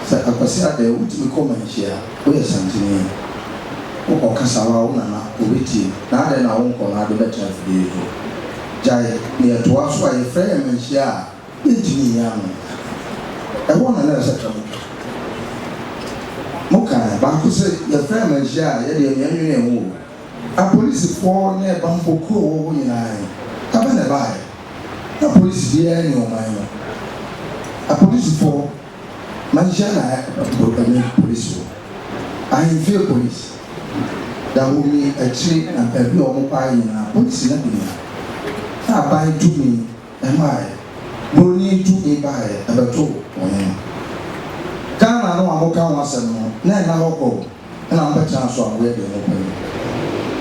So I was there to come and share. We are something. O Casawa, Witty, now then I won't call out the better for you. Jai, near to us, why a friend and share. It's me, young. I want another settlement. Moka, Baku said, your friend and share, yet a police for near Bambuko in I. Come and buy. A police here in your mind. A police for. Manjana police. I feel police. That will be a tree and a blue on my police. Now buy to me, am I? No need to be by about two. Can I know I'm okay once more? Now go, and I'm better chance of where they open.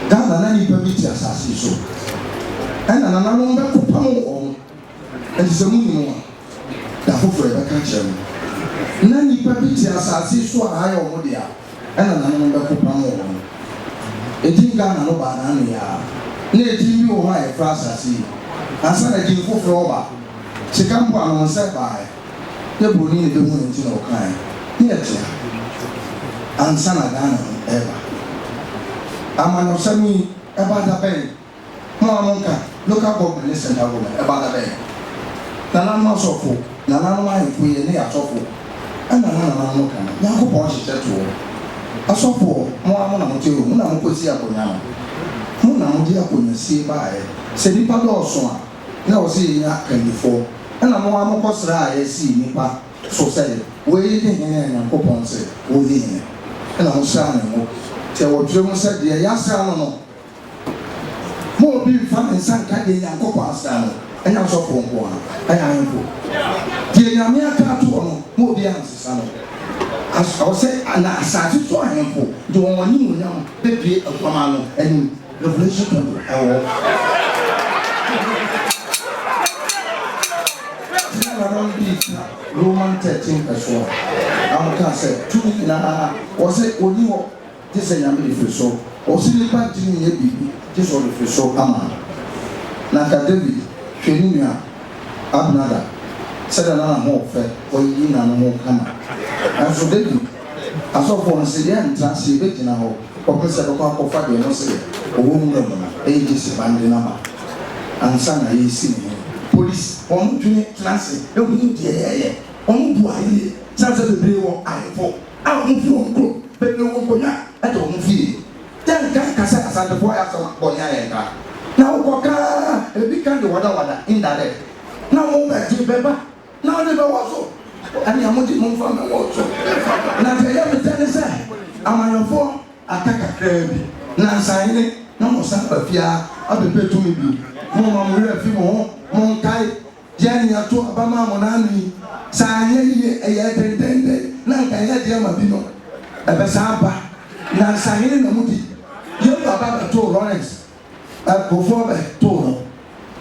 Ghana, any permit assassin so. And another number for Pamo, and it's a moon. That for a country. Nani pabiti asasi so ahaya omodia ena nanu mbeko pamo ejinga na no banana ya na ejimi wo ha e fra asasi asa na jin foforo oba chikambo anu se bai ye boni ne behu nti na okan ne etia ansa na Ghana eba amano sami eba da ben mo amonka local government center government eba da ben na na ma sofo na na ma enfu ye ne asofo ana na no kana yanko po hyehyɛ to asofo mo amona mo tero mo na mo kosi akonya mo na mo di akonya sie bae sɛ nipa dɔɔso a na wo se nya kanifo ana mo amo kɔsra a yɛsi nipa so sɛ wo yi de hene yanko po nse wo di hene ana mo sra na mo tɛ wo dwe mo sɛ de ya sra no no mo bi fa nsan ka de yanko po asra no anya asofo nko a anya anko die nyame aka to no mo bi ansesa no I say and I started to him do one you know baby of Pamano and revolution Roman 13 as well. I can say 2 was it only what this is a so or silly party in a baby this or the so Aman Naka David Kenya Abnada said another more fair or in and more camera. And so David, I saw for incident translate in a hole, or Mr. Oka no say, a woman, ages abandoned number. And son, I see police, on to translate, don't need the on boy, sounds of the blue I for. I won't feel but no one go I don't feel. Then Cassas and the boy after Boyaka. Now, Coca, a big kind of water in that day. Now, over to Beba, now never was so. And you want to move from the water. Now, I am telling you, I'm on phone. I take a crab. Now, sign it. No more sample fear. I'll be paid to me. Mom, we have more. Monkai, Jenny, I told Abama Monani. Sign a year and now I had Yamabino. A Basamba. Now, sign in the moody. You are about to Lawrence. Before the total.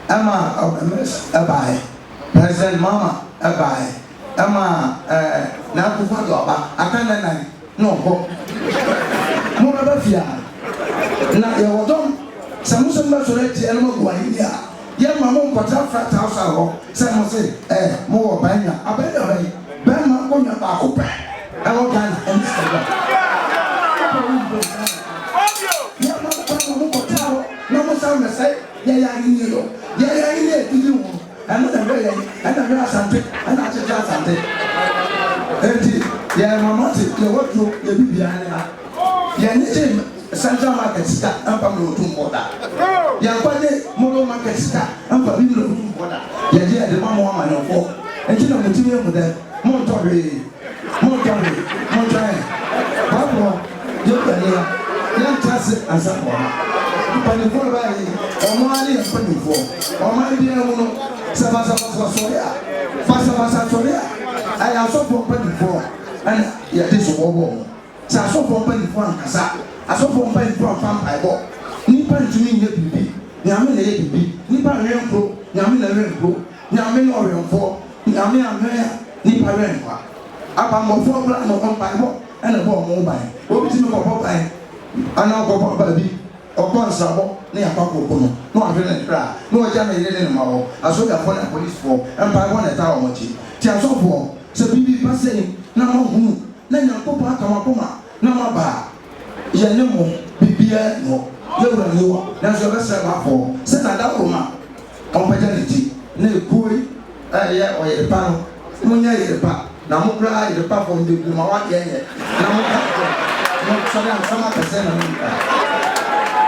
Emma of MS, a buy. President Mama, a buy. Emma, now to what I can't no hope. More of a fear. Now you're done. Some Muslim animal going here. Young Mamma got out flat house. Some say, more banya. I better Bama on your back. I won't understand. No sound say, yeah, you and I something, and I just got something. Yeah, Mamma, you work to the Bibiana. Yeah, Central Market Star, and from Otumfuo. Yeah, but Molo Market Star, and from Otumfuo. Yeah, the Mamma and four. And you know, material with that Monterey, Pablo, young Tasset, and someone. But the poor by Omani and Penny for Omani Sabasa Soria, Fasa Soria. I also for Penny for and yet this war. sa so for mpanyinfo ankasa aso for mpanyinfo amfa mpaebɔ nipa ntumi nyɛ bibi nyame na yɛ bibi nipa wɛnkro nyame na wɛnkro nyame na ɔwɛnfo nyame amɛya nipa wɛnkwa abambɔfo bla no mpaebɔ ɛna bɔ ɔmo ban obi timi kɔbɔ ban ana kɔbɔ baabi ɔkɔ nsabɔ ne yakɔ kɔkɔ no na ɔhwɛ ne kra na ɔgya na yɛde ne ma hɔ asogafo na policefoɔ mpaebɔ na ɛta wɔn akyi ti asɔfoɔ sɛ bibi ba sɛ na ma hunu na nyankopɔn aka wɔn akoma na ma ba yɛ ne mo bibia no yɛwura ne wɔ nanso yɛbɛsrɛ baafo sɛ na da koma ɔmpagya ne ti na ekui ɛyɛ ɔyerepa no mo nyɛ yerepa na mo kura yerepa fɔ ndegu ma wa yɛ na mo ka mo sɔrɔ ansama kɛse na mo nka